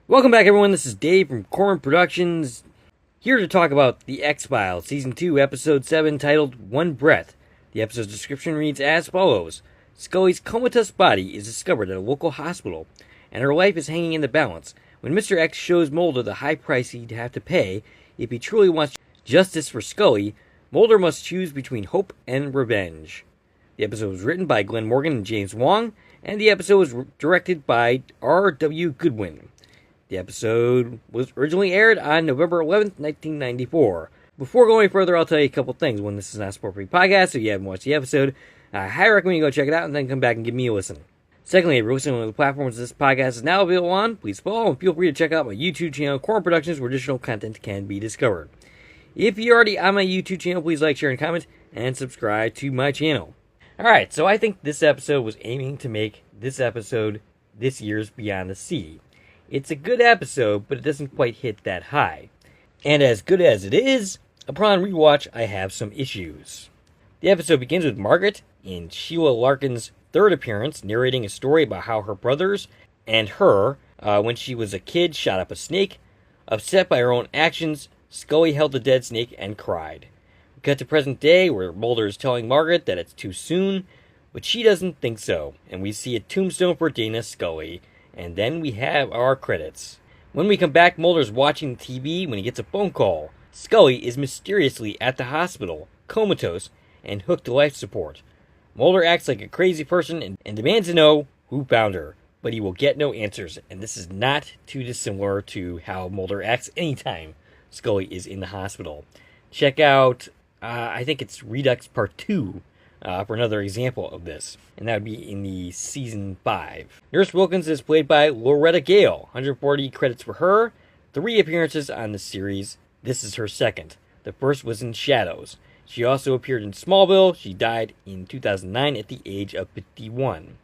Welcome back, everyone. This is Dave from Corman Productions, here to talk about The X-Files, Season 2, Episode 7, titled One Breath. The episode's description reads as follows. Scully's comatose body is discovered at a local hospital, and her life is hanging in the balance when Mr. X shows Mulder the high price he'd have to pay if he truly wants justice for Scully. Mulder must choose between hope and revenge. The episode was written by Glenn Morgan and James Wong, and the episode was directed by R.W. Goodwin. The episode was originally aired on November 11th, 1994. Before going further, I'll tell you a couple things. One, this is not a spoiler-free podcast, so if you haven't watched the episode, I highly recommend you go check it out and then come back and give me a listen. Secondly, if you're listening on the platforms this podcast is now available on, please follow and feel free to check out my YouTube channel, Corman Productions, where additional content can be discovered. If you're already on my YouTube channel, please like, share, and comment, and subscribe to my channel. Alright, so I think this episode was aiming to make this episode this year's Beyond the Sea. It's a good episode, but it doesn't quite hit that high. And as good as it is, upon rewatch, I have some issues. The episode begins with Margaret, in Sheila Larkin's third appearance, narrating a story about how her brothers and her, when she was a kid, shot up a snake. Upset by her own actions, Scully held the dead snake and cried. We cut to present day, where Mulder is telling Margaret that it's too soon, but she doesn't think so, and we see a tombstone for Dana Scully. And then we have our credits. When we come back, Mulder's watching TV when he gets a phone call. Scully is mysteriously at the hospital, comatose, and hooked to life support. Mulder acts like a crazy person and demands to know who found her, but he will get no answers, and this is not too dissimilar to how Mulder acts anytime Scully is in the hospital. Check out, I think it's Redux Part 2, for another example of this, and that would be in the Season 5. Nurse Wilkins is played by Loretta Gale, 140 credits for her, 3 appearances on the series. This is her second. The first was in Shadows. She also appeared in Smallville. She died in 2009 at the age of 51.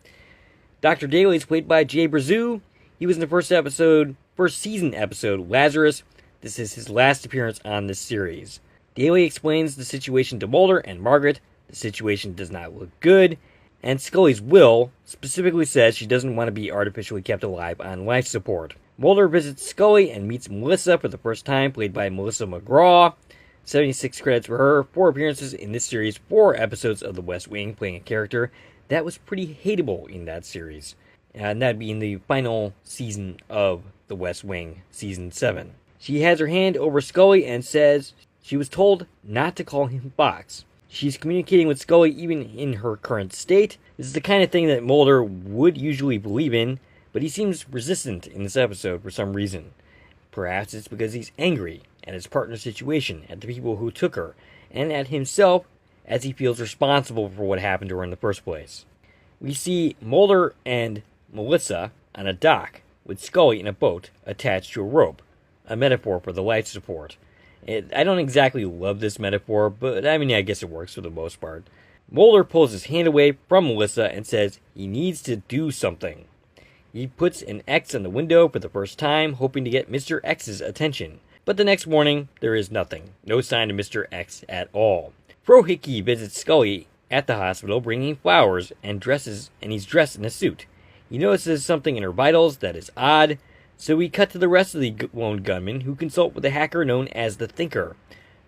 Dr. Daly is played by Jay Brazeau. He was in the first season episode, Lazarus. This is his last appearance on this series. Daly explains the situation to Mulder and Margaret. The situation does not look good, and Scully's will specifically says she doesn't want to be artificially kept alive on life support. Mulder visits Scully and meets Melissa for the first time, played by Melissa McGraw. 76 credits for her, 4 appearances in this series, 4 episodes of The West Wing, playing a character that was pretty hateable in that series. And that'd be in the final season of The West Wing, Season 7. She has her hand over Scully and says she was told not to call him Fox. She's communicating with Scully even in her current state. This is the kind of thing that Mulder would usually believe in, but he seems resistant in this episode for some reason. Perhaps it's because he's angry at his partner's situation, at the people who took her, and at himself as he feels responsible for what happened to her in the first place. We see Mulder and Melissa on a dock with Scully in a boat attached to a rope, a metaphor for the life support. I don't exactly love this metaphor, but I guess it works for the most part. Mulder pulls his hand away from Melissa and says he needs to do something. He puts an X on the window for the first time, hoping to get Mr. X's attention. But the next morning, there is nothing. No sign of Mr. X at all. Frohickey visits Scully at the hospital, bringing flowers and he's dressed in a suit. He notices something in her vitals that is odd. So we cut to the rest of the lone gunman, who consult with a hacker known as the Thinker.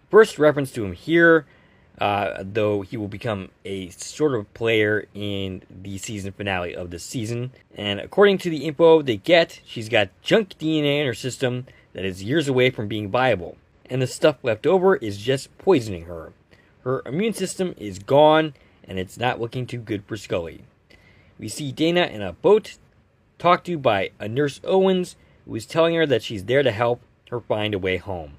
First reference to him here, though he will become a sort of player in the season finale of this season. And according to the info they get, she's got junk DNA in her system that is years away from being viable. And the stuff left over is just poisoning her. Her immune system is gone, and it's not looking too good for Scully. We see Dana in a boat, talked to by a Nurse Owens, who is telling her that she's there to help her find a way home.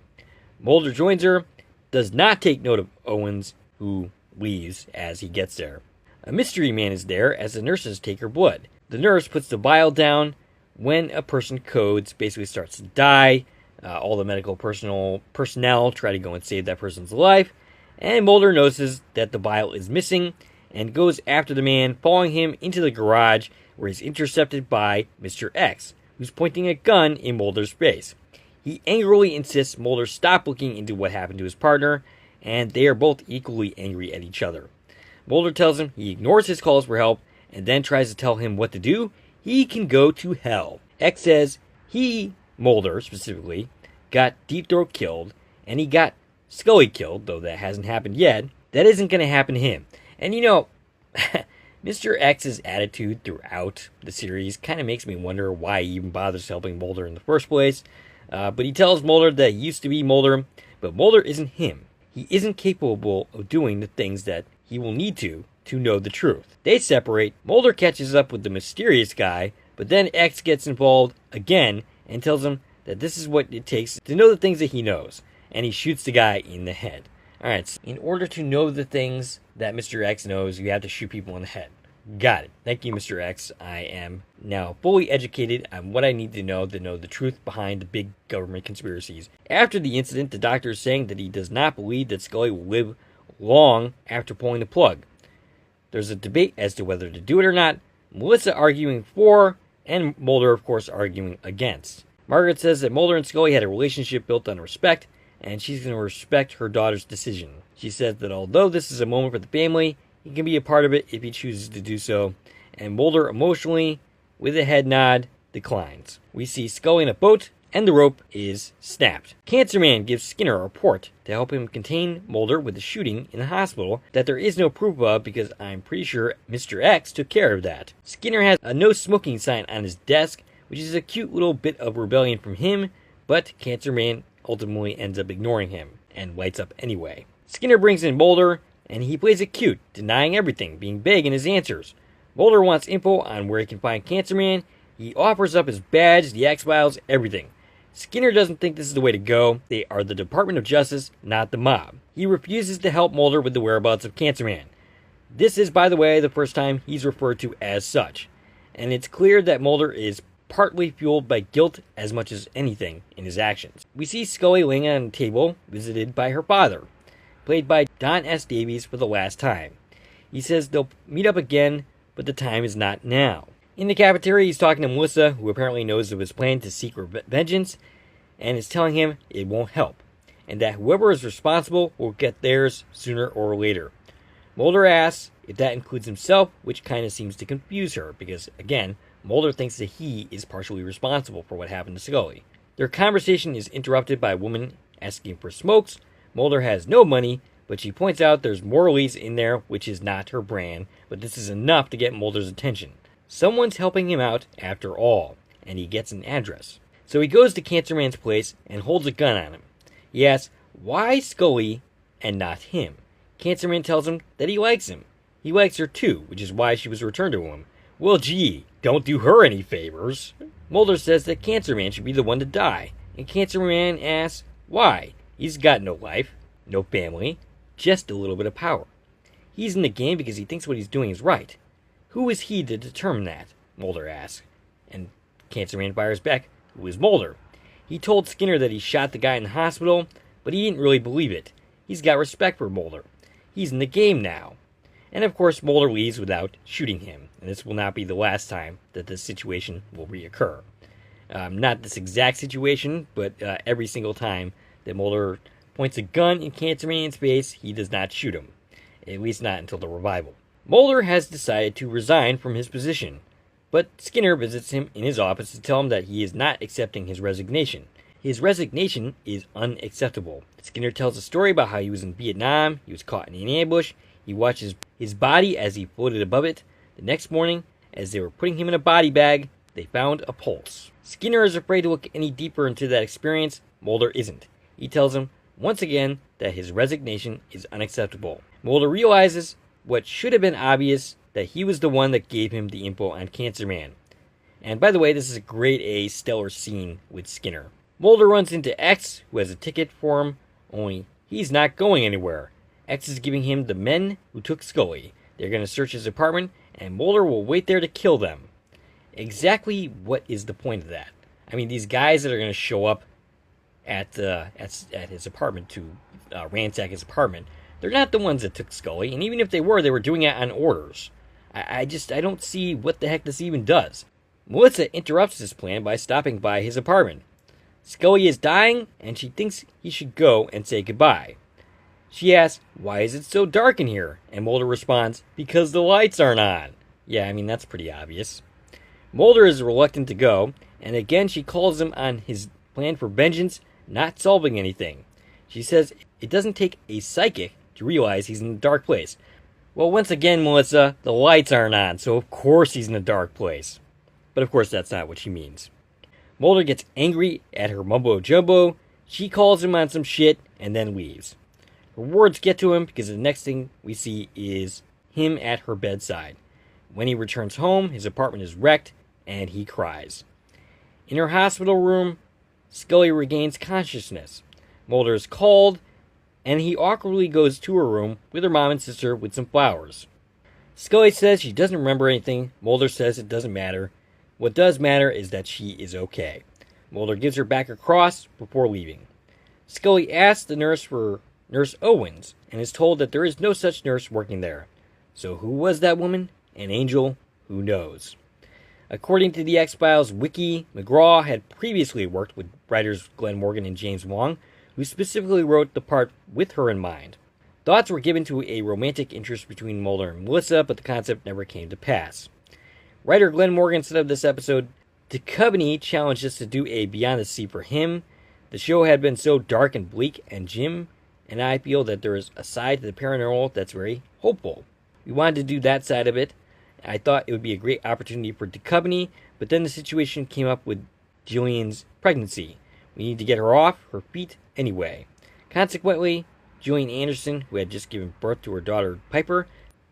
Mulder joins her, does not take note of Owens, who leaves as he gets there. A mystery man is there as the nurses take her blood. The nurse puts the vial down when a person codes, basically starts to die. All the medical personnel try to go and save that person's life, and Mulder notices that the vial is missing and goes after the man, following him into the garage where he's intercepted by Mr. X, who's pointing a gun in Mulder's face. He angrily insists Mulder stop looking into what happened to his partner, and they are both equally angry at each other. Mulder tells him he ignores his calls for help, and then tries to tell him what to do. He can go to hell. X says he Mulder specifically, got Deep Throat killed, and he got Scully killed, though that hasn't happened yet, that isn't going to happen to him. And Mr. X's attitude throughout the series kind of makes me wonder why he even bothers helping Mulder in the first place. But he tells Mulder that he used to be Mulder, but Mulder isn't him. He isn't capable of doing the things that he will need to know the truth. They separate, Mulder catches up with the mysterious guy, but then X gets involved again and tells him that this is what it takes to know the things that he knows, and he shoots the guy in the head. Alright, so in order to know the things that Mr. X knows, you have to shoot people in the head. Got it. Thank you, Mr. X. I am now fully educated on what I need to know the truth behind the big government conspiracies. After the incident, the doctor is saying that he does not believe that Scully will live long after pulling the plug. There's a debate as to whether to do it or not, Melissa arguing for, and Mulder, of course, arguing against. Margaret says that Mulder and Scully had a relationship built on respect, and she's going to respect her daughter's decision. She says that although this is a moment for the family, he can be a part of it if he chooses to do so, and Mulder emotionally, with a head nod, declines. We see Scully in a boat, and the rope is snapped. Cancer Man gives Skinner a report to help him contain Mulder with the shooting in the hospital that there is no proof of because I'm pretty sure Mr. X took care of that. Skinner has a no smoking sign on his desk, which is a cute little bit of rebellion from him, but Cancer Man ultimately ends up ignoring him and lights up anyway. Skinner brings in Mulder, and he plays it cute, denying everything, being vague in his answers. Mulder wants info on where he can find Cancer Man. He offers up his badge, the X-Files, everything. Skinner doesn't think this is the way to go. They are the Department of Justice, not the mob. He refuses to help Mulder with the whereabouts of Cancer Man. This is, by the way, the first time he's referred to as such. And it's clear that Mulder is partly fueled by guilt as much as anything in his actions. We see Scully laying on a table, visited by her father, played by Don S. Davies for the last time. He says they'll meet up again, but the time is not now. In the cafeteria, he's talking to Melissa, who apparently knows of his plan to seek vengeance, and is telling him it won't help, and that whoever is responsible will get theirs sooner or later. Mulder asks if that includes himself, which kind of seems to confuse her, because, again, Mulder thinks that he is partially responsible for what happened to Scully. Their conversation is interrupted by a woman asking for smokes. Mulder has no money, but she points out there's Morley's in there, which is not her brand, but this is enough to get Mulder's attention. Someone's helping him out after all, and he gets an address. So he goes to Cancer Man's place and holds a gun on him. He asks, why Scully and not him? Cancer Man tells him that he likes him. He likes her too, which is why she was returned to him. Well, gee, don't do her any favors. Mulder says that Cancer Man should be the one to die, and Cancer Man asks, why? He's got no life, no family, just a little bit of power. He's in the game because he thinks what he's doing is right. Who is he to determine that? Mulder asks. And Cancer Man fires back, who is Mulder? He told Skinner that he shot the guy in the hospital, but he didn't really believe it. He's got respect for Mulder. He's in the game now. And of course, Mulder leaves without shooting him, and this will not be the last time that this situation will reoccur. Not this exact situation, but every single time that Mulder points a gun in Cancer Man's face, he does not shoot him. At least not until the revival. Mulder has decided to resign from his position, but Skinner visits him in his office to tell him that he is not accepting his resignation. His resignation is unacceptable. Skinner tells a story about how he was in Vietnam, he was caught in an ambush, he watches his body as he floated above it. The next morning, as they were putting him in a body bag, they found a pulse. Skinner is afraid to look any deeper into that experience. Mulder isn't. He tells him, once again, that his resignation is unacceptable. Mulder realizes what should have been obvious, that he was the one that gave him the info on Cancer Man. And by the way, this is a grade A stellar scene with Skinner. Mulder runs into X, who has a ticket for him, only he's not going anywhere. X is giving him the men who took Scully. They're going to search his apartment, and Mulder will wait there to kill them. Exactly what is the point of that? I mean, these guys that are going to show up at his apartment to ransack his apartment, they're not the ones that took Scully, and even if they were doing it on orders. I don't see what the heck this even does. Melissa interrupts this plan by stopping by his apartment. Scully is dying, and she thinks he should go and say goodbye. She asks, why is it so dark in here? And Mulder responds, because the lights aren't on. Yeah, I mean, that's pretty obvious. Mulder is reluctant to go, and again she calls him on his plan for vengeance, not solving anything. She says it doesn't take a psychic to realize he's in a dark place. Well, once again, Melissa, the lights aren't on, so of course he's in a dark place. But of course that's not what she means. Mulder gets angry at her mumbo-jumbo, she calls him on some shit, and then leaves. Her words get to him because the next thing we see is him at her bedside. When he returns home, his apartment is wrecked, and he cries. In her hospital room, Scully regains consciousness. Mulder is called, and he awkwardly goes to her room with her mom and sister with some flowers. Scully says she doesn't remember anything. Mulder says it doesn't matter. What does matter is that she is okay. Mulder gives her back her cross before leaving. Scully asks the nurse for Nurse Owens, and is told that there is no such nurse working there. So who was that woman? An angel? Who knows? According to the X-Files wiki, McGraw had previously worked with writers Glenn Morgan and James Wong, who specifically wrote the part with her in mind. Thoughts were given to a romantic interest between Mulder and Melissa, but the concept never came to pass. Writer Glenn Morgan said of this episode, Duchovny challenged us to do a Beyond the Sea for him. The show had been so dark and bleak, and Jim and I feel that there is a side to the paranormal that's very hopeful. We wanted to do that side of it. I thought it would be a great opportunity for Duchovny, but then the situation came up with Jillian's pregnancy. We need to get her off her feet anyway. Consequently, Gillian Anderson, who had just given birth to her daughter Piper,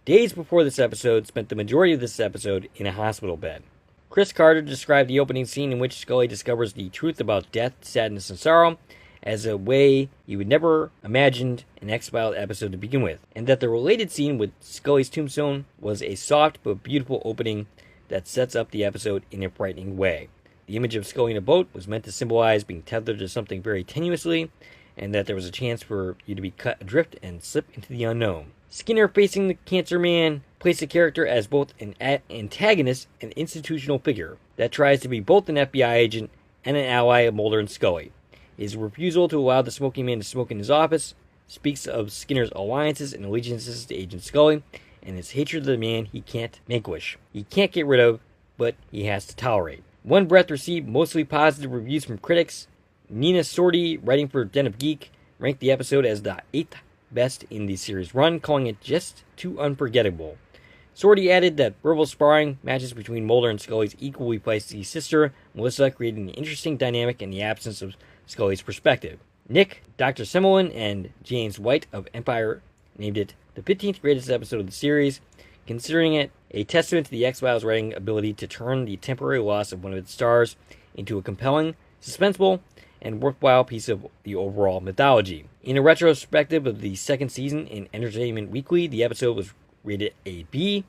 days before this episode, spent the majority of this episode in a hospital bed. Chris Carter described the opening scene in which Scully discovers the truth about death, sadness, and sorrow as a way you would never imagined an X-Files episode to begin with, and that the related scene with Scully's tombstone was a soft but beautiful opening that sets up the episode in a frightening way. The image of Scully in a boat was meant to symbolize being tethered to something very tenuously, and that there was a chance for you to be cut adrift and slip into the unknown. Skinner facing the Cancer Man placed the character as both an antagonist and institutional figure that tries to be both an FBI agent and an ally of Mulder and Scully. His refusal to allow the Smoking Man to smoke in his office speaks of Skinner's alliances and allegiances to Agent Scully, and his hatred of the man he can't vanquish. He can't get rid of, but he has to tolerate. One Breath received mostly positive reviews from critics. Nina Sordi, writing for Den of Geek, ranked the episode as the 8th best in the series run, calling it just too unforgettable. Sordi added that verbal sparring matches between Mulder and Scully's equally feisty sister, Melissa, created an interesting dynamic in the absence of Scully's perspective. Nick, Dr. Semmelin, and James White of Empire named it the 15th greatest episode of the series, considering it a testament to the X-Files writing ability to turn the temporary loss of one of its stars into a compelling, suspenseful, and worthwhile piece of the overall mythology. In a retrospective of the second season in Entertainment Weekly, the episode was rated a B.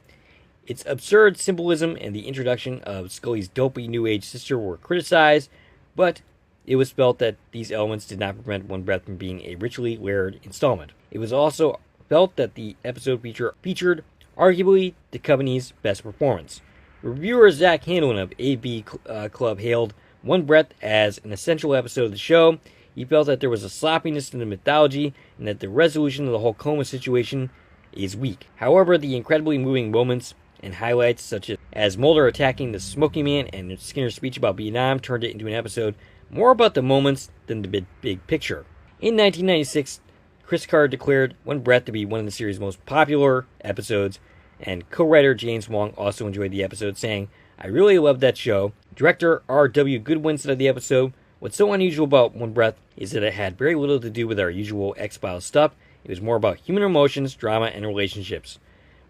Its absurd symbolism and the introduction of Scully's dopey New Age sister were criticized, but it was felt that these elements did not prevent One Breath from being a richly layered installment. It was also felt that the episode featured arguably Duchovny's best performance. Reviewer Zach Hanlon of AB Club hailed One Breath as an essential episode of the show. He felt that there was a sloppiness in the mythology and that the resolution of the whole coma situation is weak. However, the incredibly moving moments and highlights such as Mulder attacking the Smoking Man and Skinner's speech about Vietnam turned it into an episode more about the moments than the big picture. In 1996, Chris Carter declared One Breath to be one of the series' most popular episodes, and co-writer James Wong also enjoyed the episode, saying, "I really loved that show." Director R.W. Goodwin said of the episode, "What's so unusual about One Breath is that it had very little to do with our usual X-Files stuff. It was more about human emotions, drama, and relationships."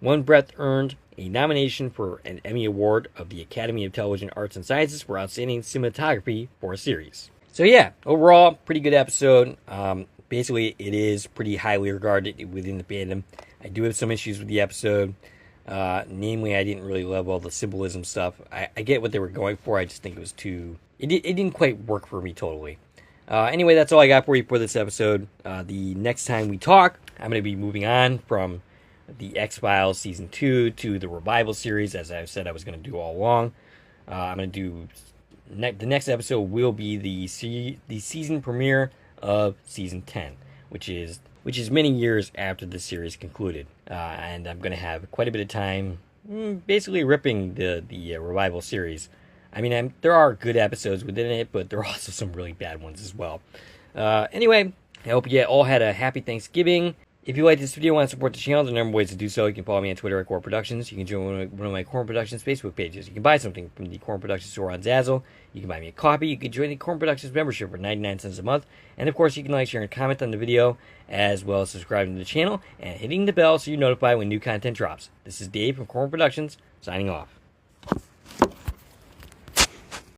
One Breath earned a nomination for an Emmy Award of the Academy of Television Arts and Sciences for Outstanding Cinematography for a series. So yeah, overall, pretty good episode. Basically, it is pretty highly regarded within the fandom. I do have some issues with the episode. Namely, I didn't really love all the symbolism stuff. I get what they were going for. I just think it was too... It didn't quite work for me totally. Anyway, that's all I got for you for this episode. The next time we talk, I'm going to be moving on from the X-Files Season 2 to the Revival series, as I said I was going to do all along. I'm going to do... the next episode will be the season premiere of Season 10, which is many years after the series concluded. And I'm going to have quite a bit of time basically ripping the Revival series. I mean, there are good episodes within it, but there are also some really bad ones as well. Anyway, I hope you all had a happy Thanksgiving. If you like this video and want to support the channel, there are a number of ways to do so. You can follow me on Twitter at Core Productions. You can join one of my Core Productions Facebook pages. You can buy something from the Core Productions store on Zazzle. You can buy me a copy. You can join the Core Productions membership for 99 cents a month. And of course, you can like, share, and comment on the video, as well as subscribing to the channel and hitting the bell so you're notified when new content drops. This is Dave from Core Productions, signing off.